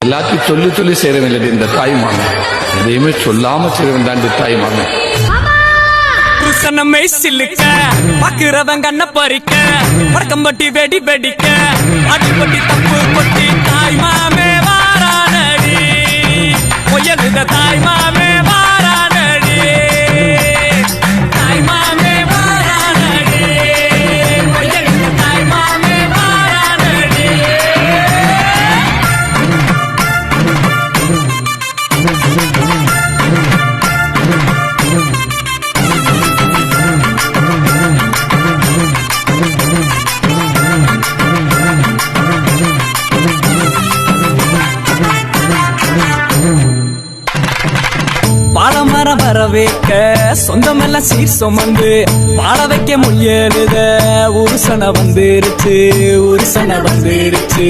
எல்லாத்தையும் சொல்லி சொல்லி செய்யறவில்லை இந்த தாய் மாமன், எதையுமே சொல்லாம செய்யறவன் தான் இந்த தாய் மாமன். புருஷனமே சில்லுக்க பாக்குறவன் கண்ண பறிக்க வடக்கம்பட்டி வெடி வெடிக்க அடிப்பட்டி தப்பு கொட்டி தாய் மாமே வாரானடி பொய்யலுத தாய் மாமே வாரானடி தாய் மாமே வாரானடி பொய்யலுத தாய் மாமே வாரானடி. பாலமரம் வர வைக்க சொந்தமெல்லாம் சீர் சுமந்து பாட வைக்க முயலுத உருசனை வந்துருச்சு, உருசனை வந்துருச்சு.